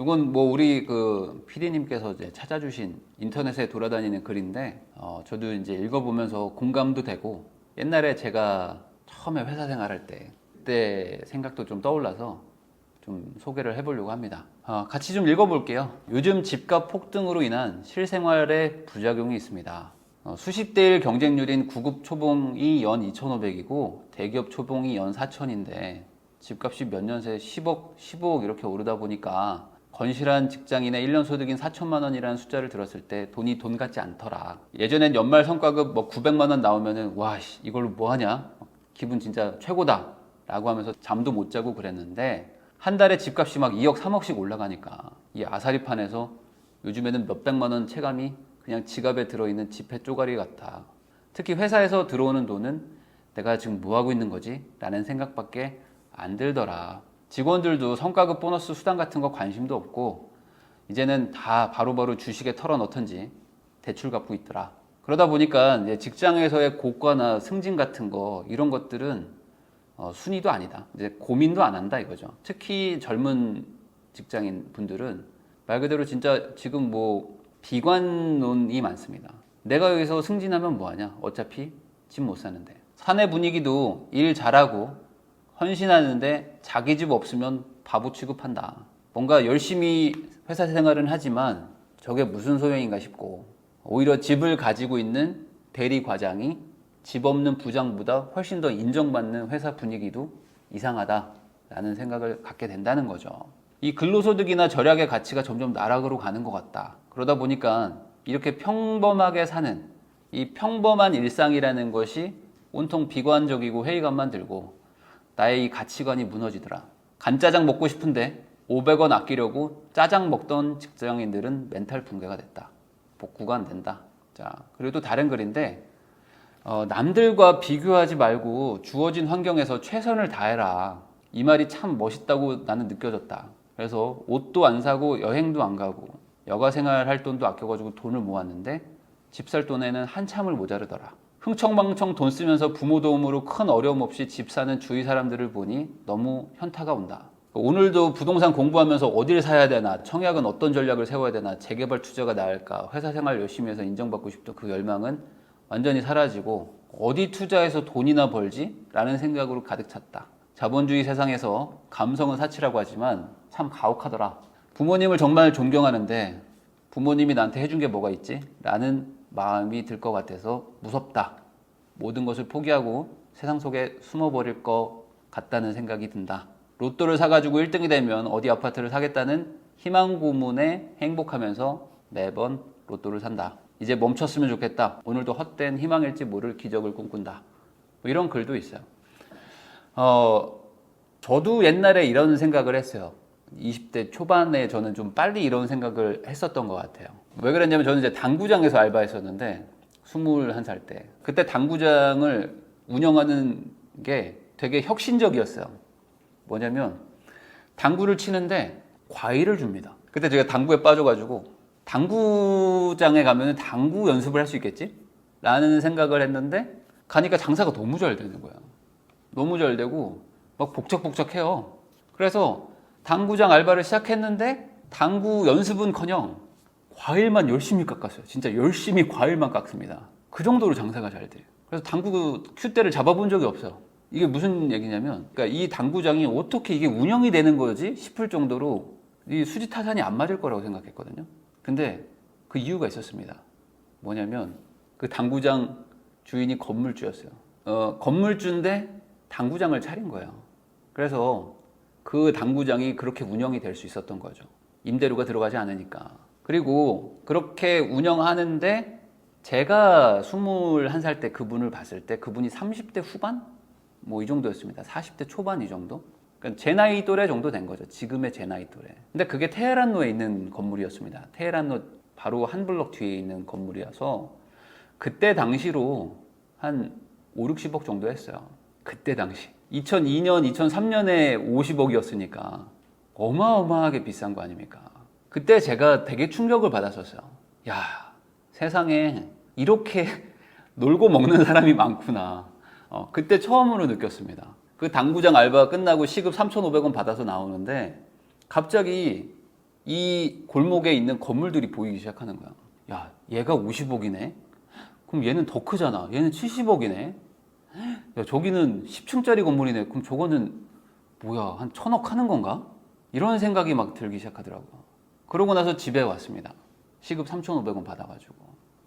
이건 뭐 우리 그 PD님께서 이제 찾아주신 인터넷에 돌아다니는 글인데, 저도 이제 읽어보면서 공감도 되고, 옛날에 제가 처음에 회사 생활할 때, 그때 생각도 좀 떠올라서 좀 소개를 해보려고 합니다. 같이 좀 읽어볼게요. 요즘 집값 폭등으로 인한 실생활에 부작용이 있습니다. 수십 대 1 경쟁률인 구급 초봉이 연 2,500이고 대기업 초봉이 연 4,000인데 집값이 몇 년 새 10억, 15억 이렇게 오르다 보니까 건실한 직장인의 1년 소득인 4천만 원이라는 숫자를 들었을 때 돈이 돈 같지 않더라. 예전엔 연말 성과급 뭐 900만 원 나오면은 와 이걸로 뭐 하냐? 기분 진짜 최고다 라고 하면서 잠도 못 자고 그랬는데, 한 달에 집값이 막 2억 3억씩 올라가니까 이 아사리판에서 요즘에는 몇백만 원 체감이 그냥 지갑에 들어있는 지폐 쪼가리 같아. 특히 회사에서 들어오는 돈은 내가 지금 뭐 하고 있는 거지? 라는 생각밖에 안 들더라. 직원들도 성과급 보너스 수당 같은 거 관심도 없고 이제는 다 바로바로 주식에 털어 넣던지 대출 갚고 있더라. 그러다 보니까 이제 직장에서의 고과나 승진 같은 거 이런 것들은 순위도 아니다. 이제 고민도 안 한다 이거죠. 특히 젊은 직장인 분들은 말 그대로 진짜 지금 뭐 비관론이 많습니다. 내가 여기서 승진하면 뭐하냐? 어차피 집 못 사는데. 사내 분위기도 일 잘하고 헌신하는데 자기 집 없으면 바보 취급한다. 뭔가 열심히 회사 생활은 하지만 저게 무슨 소용인가 싶고, 오히려 집을 가지고 있는 대리 과장이 집 없는 부장보다 훨씬 더 인정받는 회사 분위기도 이상하다라는 생각을 갖게 된다는 거죠. 이 근로소득이나 절약의 가치가 점점 나락으로 가는 것 같다. 그러다 보니까 이렇게 평범하게 사는 이 평범한 일상이라는 것이 온통 비관적이고 회의감만 들고 나의 이 가치관이 무너지더라. 간짜장 먹고 싶은데 500원 아끼려고 짜장 먹던 직장인들은 멘탈 붕괴가 됐다. 복구가 안 된다. 자, 그리고 또 다른 글인데, 남들과 비교하지 말고 주어진 환경에서 최선을 다해라. 이 말이 참 멋있다고 나는 느껴졌다. 그래서 옷도 안 사고 여행도 안 가고 여가 생활할 돈도 아껴가지고 돈을 모았는데 집 살 돈에는 한참을 모자르더라. 흥청망청 돈 쓰면서 부모 도움으로 큰 어려움 없이 집 사는 주위 사람들을 보니 너무 현타가 온다. 오늘도 부동산 공부하면서 어딜 사야 되나, 청약은 어떤 전략을 세워야 되나, 재개발 투자가 나을까, 회사 생활 열심히 해서 인정받고 싶던 그 열망은 완전히 사라지고 어디 투자해서 돈이나 벌지? 라는 생각으로 가득 찼다. 자본주의 세상에서 감성은 사치라고 하지만 참 가혹하더라. 부모님을 정말 존경하는데 부모님이 나한테 해준 게 뭐가 있지? 라는 마음이 들 것 같아서 무섭다. 모든 것을 포기하고 세상 속에 숨어버릴 것 같다는 생각이 든다. 로또를 사가지고 1등이 되면 어디 아파트를 사겠다는 희망 고문에 행복하면서 매번 로또를 산다. 이제 멈췄으면 좋겠다. 오늘도 헛된 희망일지 모를 기적을 꿈꾼다. 뭐 이런 글도 있어요. 저도 옛날에 이런 생각을 했어요. 20대 초반에 저는 좀 빨리 이런 생각을 했었던 것 같아요. 왜 그랬냐면 저는 이제 당구장에서 알바했었는데 21살 때 그때 당구장을 운영하는 게 되게 혁신적이었어요. 뭐냐면 당구를 치는데 과일을 줍니다. 그때 제가 당구에 빠져가지고 당구장에 가면 당구 연습을 할 수 있겠지? 라는 생각을 했는데 가니까 장사가 너무 잘 되는 거야. 너무 잘 되고 막 복적복적해요. 그래서 당구장 알바를 시작했는데 당구 연습은커녕 과일만 열심히 깎았어요. 진짜 열심히 과일만 깎습니다. 그 정도로 장사가 잘 돼요. 그래서 당구 큐대를 잡아본 적이 없어요. 이게 무슨 얘기냐면, 그러니까 이 당구장이 어떻게 이게 운영이 되는 거지 싶을 정도로 이 수지타산이 안 맞을 거라고 생각했거든요. 근데 그 이유가 있었습니다. 뭐냐면 그 당구장 주인이 건물주였어요. 건물주인데 당구장을 차린 거예요. 그래서 그 당구장이 그렇게 운영이 될 수 있었던 거죠. 임대료가 들어가지 않으니까. 그리고 그렇게 운영하는데 제가 21살 때 그분을 봤을 때 그분이 30대 후반? 뭐 이 정도였습니다. 40대 초반 이 정도? 그러니까 제 나이 또래 정도 된 거죠. 지금의 제 나이 또래. 근데 그게 테헤란로에 있는 건물이었습니다. 테헤란로 바로 한 블럭 뒤에 있는 건물이어서 그때 당시로 한 5, 60억 정도 했어요. 그때 당시. 2002년, 2003년에 50억이었으니까 어마어마하게 비싼 거 아닙니까? 그때 제가 되게 충격을 받았었어요. 야, 세상에 이렇게 놀고 먹는 사람이 많구나. 그때 처음으로 느꼈습니다. 그 당구장 알바가 끝나고 시급 3,500원 받아서 나오는데 갑자기 이 골목에 있는 건물들이 보이기 시작하는 거야. 야, 얘가 50억이네? 그럼 얘는 더 크잖아. 얘는 70억이네? 야, 저기는 10층짜리 건물이네. 그럼 저거는 뭐야, 한 1000억 하는 건가? 이런 생각이 막 들기 시작하더라고요. 그러고 나서 집에 왔습니다. 시급 3,500원 받아가지고.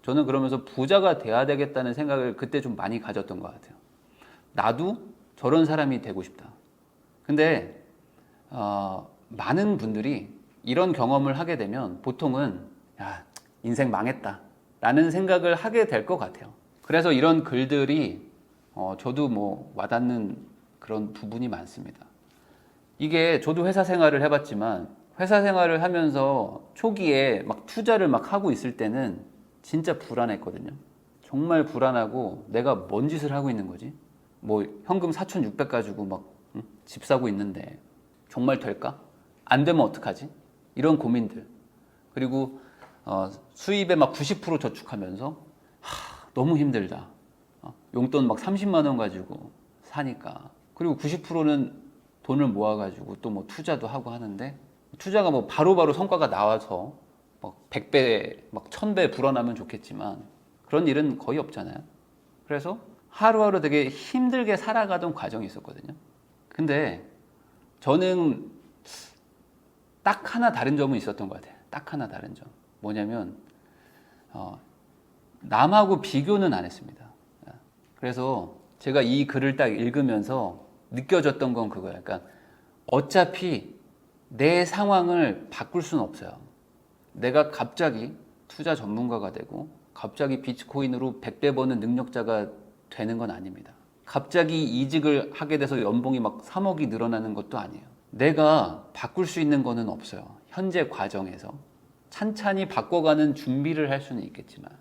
저는 그러면서 부자가 돼야 되겠다는 생각을 그때 좀 많이 가졌던 것 같아요. 나도 저런 사람이 되고 싶다. 근데 많은 분들이 이런 경험을 하게 되면 보통은 야, 인생 망했다 라는 생각을 하게 될 것 같아요. 그래서 이런 글들이 저도 뭐 와닿는 그런 부분이 많습니다. 이게 저도 회사 생활을 해봤지만 회사 생활을 하면서 초기에 막 투자를 막 하고 있을 때는 진짜 불안했거든요. 정말 불안하고 내가 뭔 짓을 하고 있는 거지? 뭐 현금 4,600 가지고 막 집 사고 있는데 정말 될까? 안 되면 어떡하지? 이런 고민들. 그리고 수입의 막 90% 저축하면서 너무 힘들다. 용돈 막 30만 원 가지고 사니까. 그리고 90%는 돈을 모아가지고 또 뭐 투자도 하고 하는데 투자가 뭐 바로바로 성과가 나와서 막 100배, 막 1000배 불어나면 좋겠지만 그런 일은 거의 없잖아요. 그래서 하루하루 되게 힘들게 살아가던 과정이 있었거든요. 근데 저는 딱 하나 다른 점은 있었던 것 같아요. 딱 하나 다른 점. 뭐냐면 남하고 비교는 안 했습니다. 그래서 제가 이 글을 딱 읽으면서 느껴졌던 건 그거예요. 그러니까 어차피 내 상황을 바꿀 수는 없어요. 내가 갑자기 투자 전문가가 되고 갑자기 비트코인으로 100배 버는 능력자가 되는 건 아닙니다. 갑자기 이직을 하게 돼서 연봉이 막 3억이 늘어나는 것도 아니에요. 내가 바꿀 수 있는 거는 없어요. 현재 과정에서 찬찬히 바꿔가는 준비를 할 수는 있겠지만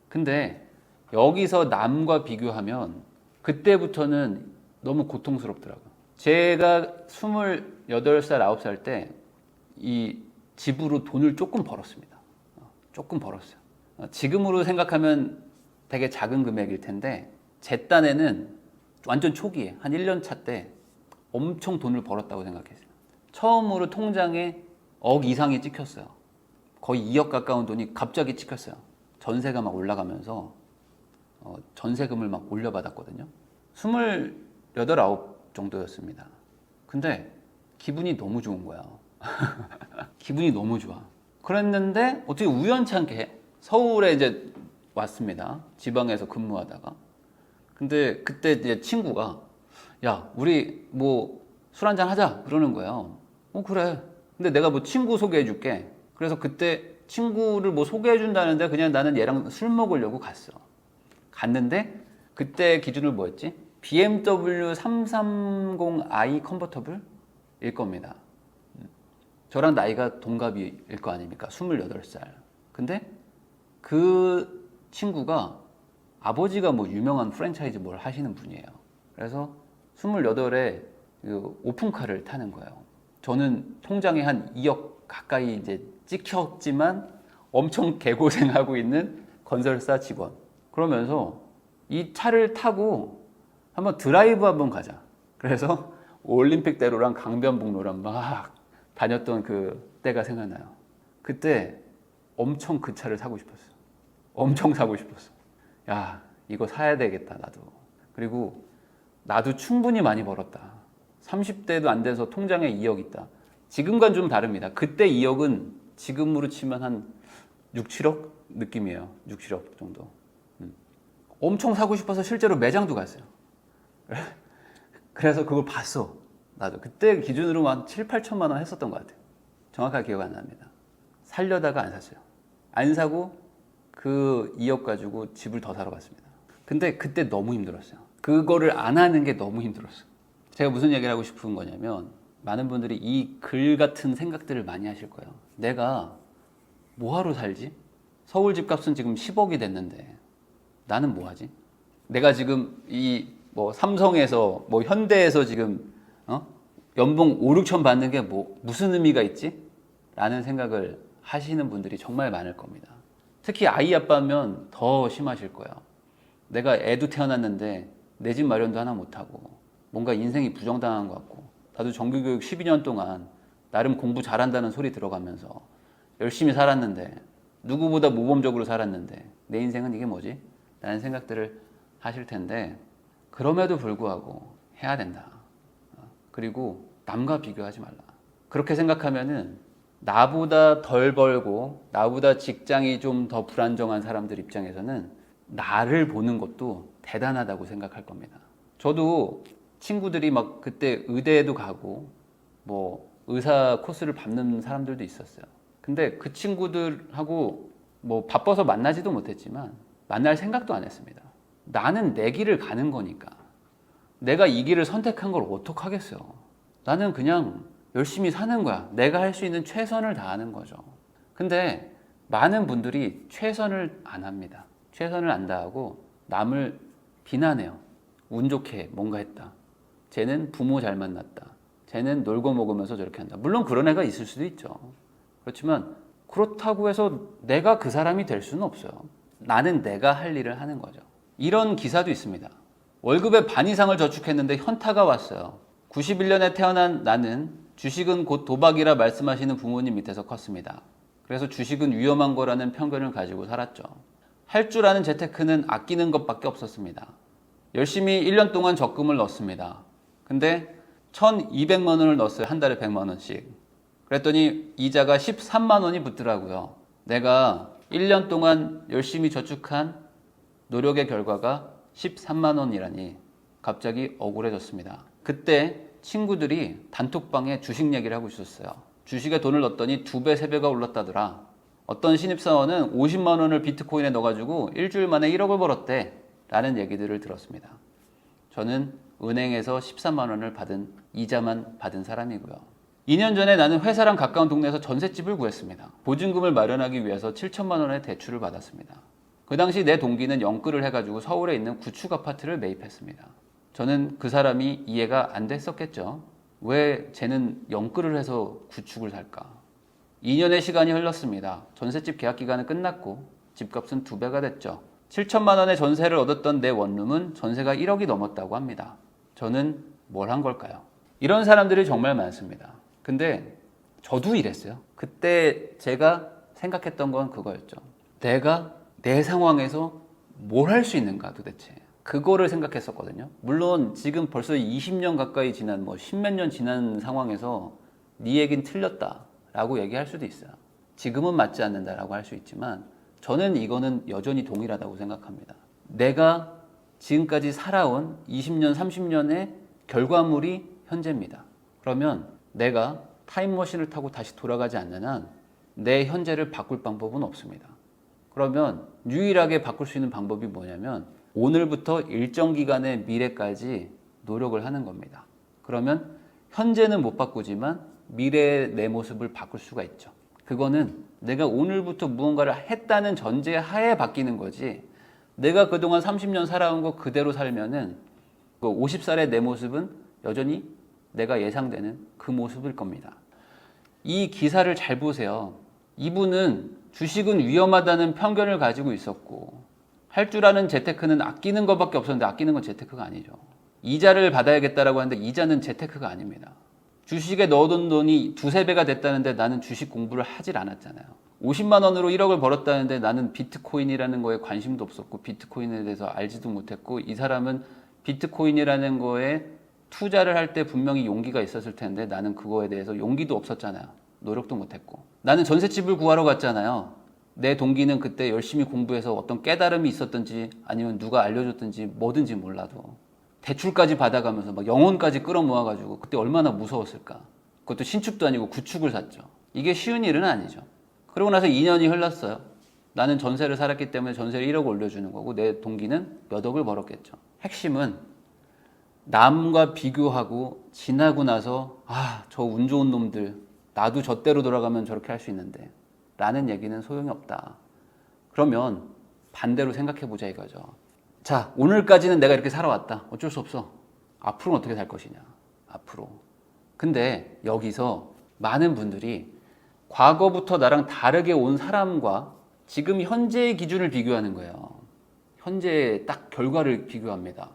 근데 여기서 남과 비교하면 그때부터는 너무 고통스럽더라고요. 제가 28살, 9살 때 이 집으로 돈을 조금 벌었습니다. 조금 벌었어요. 지금으로 생각하면 되게 작은 금액일 텐데 제 딴에는 완전 초기에 한 1년 차 때 엄청 돈을 벌었다고 생각했어요. 처음으로 통장에 억 이상이 찍혔어요. 거의 2억 가까운 돈이 갑자기 찍혔어요. 전세가 막 올라가면서 전세금을 막 올려받았거든요. 28, 9 정도였습니다. 근데 기분이 너무 좋은 거야. 기분이 너무 좋아. 그랬는데 어떻게 우연찮게 서울에 이제 왔습니다. 지방에서 근무하다가. 근데 그때 이제 친구가 야, 우리 뭐 술 한잔 하자 그러는 거예요. 그래. 근데 내가 뭐 친구 소개해 줄게. 그래서 그때 친구를 뭐 소개해 준다는데 그냥 나는 얘랑 술 먹으려고 갔어. 갔는데 그때 기준으로 뭐였지? BMW 330i 컨버터블일 겁니다. 저랑 나이가 동갑일 거 아닙니까? 28살. 근데 그 친구가 아버지가 뭐 유명한 프랜차이즈 뭘 하시는 분이에요. 그래서 28에 그 오픈카를 타는 거예요. 저는 통장에 한 2억 가까이 이제 찍혔지만 엄청 개고생하고 있는 건설사 직원. 그러면서 이 차를 타고 한번 드라이브 한번 가자. 그래서 올림픽대로랑 강변북로랑 막 다녔던 그 때가 생각나요. 그때 엄청 그 차를 사고 싶었어. 엄청 사고 싶었어. 야, 이거 사야 되겠다, 나도. 그리고 나도 충분히 많이 벌었다. 30대도 안 돼서 통장에 2억 있다. 지금과는 좀 다릅니다. 그때 2억은 지금으로 치면 한 6, 7억 느낌이에요. 6, 7억 정도. 엄청 사고 싶어서 실제로 매장도 갔어요. 그래서 그걸 봤어. 나도 그때 기준으로 한 7, 8천만 원 했었던 것 같아요. 정확하게 기억 안 납니다. 살려다가 안 샀어요. 안 사고 그 2억 가지고 집을 더 사러 갔습니다. 근데 그때 너무 힘들었어요. 그거를 안 하는 게 너무 힘들었어요. 제가 무슨 얘기를 하고 싶은 거냐면 많은 분들이 이 글 같은 생각들을 많이 하실 거예요. 내가 뭐하러 살지? 서울 집값은 지금 10억이 됐는데 나는 뭐하지? 내가 지금 이 뭐 삼성에서 뭐 현대에서 지금 연봉 5, 6천 받는 게 뭐 무슨 의미가 있지? 라는 생각을 하시는 분들이 정말 많을 겁니다. 특히 아이 아빠면 더 심하실 거예요. 내가 애도 태어났는데 내 집 마련도 하나 못하고 뭔가 인생이 부정당한 것 같고 나도 정규교육 12년 동안 나름 공부 잘한다는 소리 들어가면서 열심히 살았는데, 누구보다 모범적으로 살았는데 내 인생은 이게 뭐지? 라는 생각들을 하실 텐데, 그럼에도 불구하고 해야 된다. 그리고 남과 비교하지 말라. 그렇게 생각하면은 나보다 덜 벌고 나보다 직장이 좀 더 불안정한 사람들 입장에서는 나를 보는 것도 대단하다고 생각할 겁니다. 저도 친구들이 막 그때 의대에도 가고 뭐 의사 코스를 밟는 사람들도 있었어요. 근데 그 친구들하고 뭐 바빠서 만나지도 못했지만 만날 생각도 안 했습니다. 나는 내 길을 가는 거니까. 내가 이 길을 선택한 걸 어떡하겠어요. 나는 그냥 열심히 사는 거야. 내가 할 수 있는 최선을 다하는 거죠. 근데 많은 분들이 최선을 안 합니다. 최선을 안 다하고 남을 비난해요. 운 좋게 뭔가 했다. 쟤는 부모 잘 만났다. 쟤는 놀고 먹으면서 저렇게 한다. 물론 그런 애가 있을 수도 있죠. 그렇지만 그렇다고 해서 내가 그 사람이 될 수는 없어요. 나는 내가 할 일을 하는 거죠. 이런 기사도 있습니다. 월급의 반 이상을 저축했는데 현타가 왔어요. 91년에 태어난 나는 주식은 곧 도박이라 말씀하시는 부모님 밑에서 컸습니다. 그래서 주식은 위험한 거라는 편견을 가지고 살았죠. 할 줄 아는 재테크는 아끼는 것밖에 없었습니다. 열심히 1년 동안 적금을 넣었습니다. 근데 1,200만 원을 넣었어요. 한 달에 100만 원씩. 그랬더니 이자가 13만 원이 붙더라고요. 내가 1년 동안 열심히 저축한 노력의 결과가 13만 원이라니 갑자기 억울해졌습니다. 그때 친구들이 단톡방에 주식 얘기를 하고 있었어요. 주식에 돈을 넣었더니 2배, 3배가 올랐다더라. 어떤 신입사원은 50만 원을 비트코인에 넣어가지고 일주일 만에 1억을 벌었대. 라는 얘기들을 들었습니다. 저는 은행에서 13만 원을 받은 이자만 받은 사람이고요. 2년 전에 나는 회사랑 가까운 동네에서 전셋집을 구했습니다. 보증금을 마련하기 위해서 7천만 원의 대출을 받았습니다. 그 당시 내 동기는 영끌을 해가지고 서울에 있는 구축 아파트를 매입했습니다. 저는 그 사람이 이해가 안 됐었겠죠. 왜 쟤는 영끌을 해서 구축을 살까? 2년의 시간이 흘렀습니다. 전셋집 계약 기간은 끝났고 집값은 2배가 됐죠. 7천만 원의 전세를 얻었던 내 원룸은 전세가 1억이 넘었다고 합니다. 저는 뭘 한 걸까요? 이런 사람들이 정말 많습니다. 근데 저도 이랬어요. 그때 제가 생각했던 건 그거였죠. 내가 내 상황에서 뭘 할 수 있는가 도대체. 그거를 생각했었거든요. 물론 지금 벌써 20년 가까이 지난 뭐 10몇 년 지난 상황에서 네 얘긴 틀렸다 라고 얘기할 수도 있어요. 지금은 맞지 않는다 라고 할 수 있지만 저는 이거는 여전히 동일하다고 생각합니다. 내가 지금까지 살아온 20년, 30년의 결과물이 현재입니다. 그러면 내가 타임머신을 타고 다시 돌아가지 않는 한 내 현재를 바꿀 방법은 없습니다. 그러면 유일하게 바꿀 수 있는 방법이 뭐냐면 오늘부터 일정 기간의 미래까지 노력을 하는 겁니다. 그러면 현재는 못 바꾸지만 미래의 내 모습을 바꿀 수가 있죠. 그거는 내가 오늘부터 무언가를 했다는 전제 하에 바뀌는 거지, 내가 그동안 30년 살아온 거 그대로 살면은 그 50살의 내 모습은 여전히 내가 예상되는 그 모습일 겁니다. 이 기사를 잘 보세요. 이분은 주식은 위험하다는 편견을 가지고 있었고 할 줄 아는 재테크는 아끼는 것밖에 없었는데 아끼는 건 재테크가 아니죠. 이자를 받아야겠다라고 하는데 이자는 재테크가 아닙니다. 주식에 넣어둔 돈이 2~3배가 됐다는데 나는 주식 공부를 하질 않았잖아요. 50만 원으로 1억을 벌었다는데 나는 비트코인이라는 거에 관심도 없었고 비트코인에 대해서 알지도 못했고, 이 사람은 비트코인이라는 거에 투자를 할 때 분명히 용기가 있었을 텐데 나는 그거에 대해서 용기도 없었잖아요. 노력도 못했고. 나는 전셋집을 구하러 갔잖아요. 내 동기는 그때 열심히 공부해서 어떤 깨달음이 있었든지 아니면 누가 알려줬든지 뭐든지 몰라도 대출까지 받아가면서 막 영혼까지 끌어모아가지고 그때 얼마나 무서웠을까. 그것도 신축도 아니고 구축을 샀죠. 이게 쉬운 일은 아니죠. 그러고 나서 2년이 흘렀어요. 나는 전세를 살았기 때문에 전세를 1억 올려주는 거고 내 동기는 몇 억을 벌었겠죠. 핵심은 남과 비교하고 지나고 나서 저 운 좋은 놈들, 나도 저때로 돌아가면 저렇게 할 수 있는데 라는 얘기는 소용이 없다. 그러면 반대로 생각해보자 이거죠. 자, 오늘까지는 내가 이렇게 살아왔다. 어쩔 수 없어. 앞으로는 어떻게 살 것이냐. 앞으로. 근데 여기서 많은 분들이 과거부터 나랑 다르게 온 사람과 지금 현재의 기준을 비교하는 거예요. 현재의 딱 결과를 비교합니다.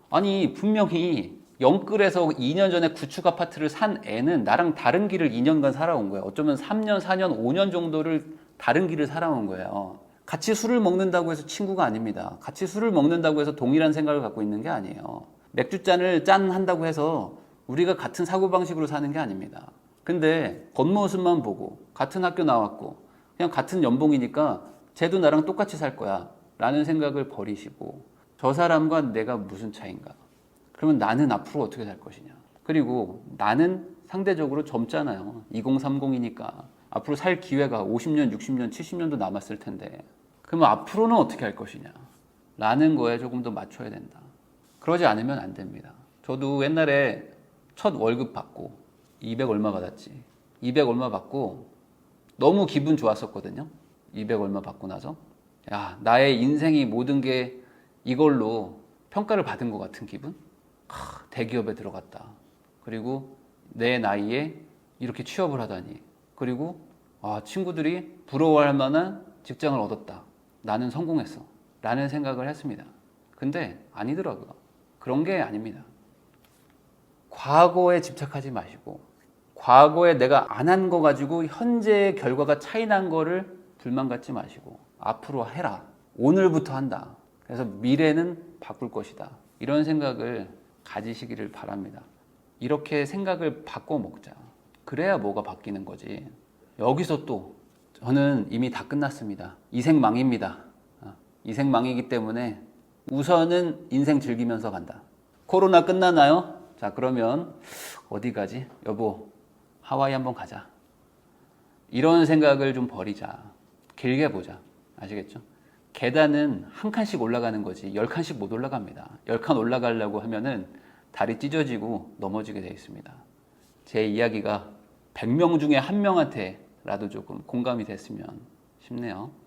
아니 분명히 영끌에서 2년 전에 구축 아파트를 산 애는 나랑 다른 길을 2년간 살아온 거예요. 어쩌면 3년, 4년, 5년 정도를 다른 길을 살아온 거예요. 같이 술을 먹는다고 해서 친구가 아닙니다. 같이 술을 먹는다고 해서 동일한 생각을 갖고 있는 게 아니에요. 맥주잔을 짠 한다고 해서 우리가 같은 사고방식으로 사는 게 아닙니다. 근데 겉모습만 보고 같은 학교 나왔고 그냥 같은 연봉이니까 쟤도 나랑 똑같이 살 거야 라는 생각을 버리시고 저 사람과 내가 무슨 차이인가? 그러면 나는 앞으로 어떻게 살 것이냐? 그리고 나는 상대적으로 젊잖아요. 2030이니까 앞으로 살 기회가 50년, 60년, 70년도 남았을 텐데 그러면 앞으로는 어떻게 할 것이냐? 라는 거에 조금 더 맞춰야 된다. 그러지 않으면 안 됩니다. 저도 옛날에 첫 월급 받고 200 얼마 받았지. 200 얼마 받고 너무 기분 좋았었거든요. 200 얼마 받고 나서 야, 나의 인생이 모든 게 이걸로 평가를 받은 것 같은 기분? 대기업에 들어갔다. 그리고 내 나이에 이렇게 취업을 하다니. 그리고 친구들이 부러워할 만한 직장을 얻었다. 나는 성공했어. 라는 생각을 했습니다. 근데 아니더라고요. 그런 게 아닙니다. 과거에 집착하지 마시고 과거에 내가 안 한 거 가지고 현재의 결과가 차이 난 거를 불만 갖지 마시고 앞으로 해라. 오늘부터 한다. 그래서 미래는 바꿀 것이다. 이런 생각을 가지시기를 바랍니다. 이렇게 생각을 바꿔 먹자. 그래야 뭐가 바뀌는 거지. 여기서 또 저는 이미 다 끝났습니다. 이생망입니다. 이생망이기 때문에 우선은 인생 즐기면서 간다. 코로나 끝나나요? 자, 그러면 어디 가지? 여보, 하와이 한번 가자. 이런 생각을 좀 버리자. 길게 보자. 아시겠죠? 계단은 한 칸씩 올라가는 거지 10칸씩 못 올라갑니다. 10칸 올라가려고 하면은 다리 찢어지고 넘어지게 되어 있습니다. 제 이야기가 100명 중에 한 명한테라도 조금 공감이 됐으면 싶네요.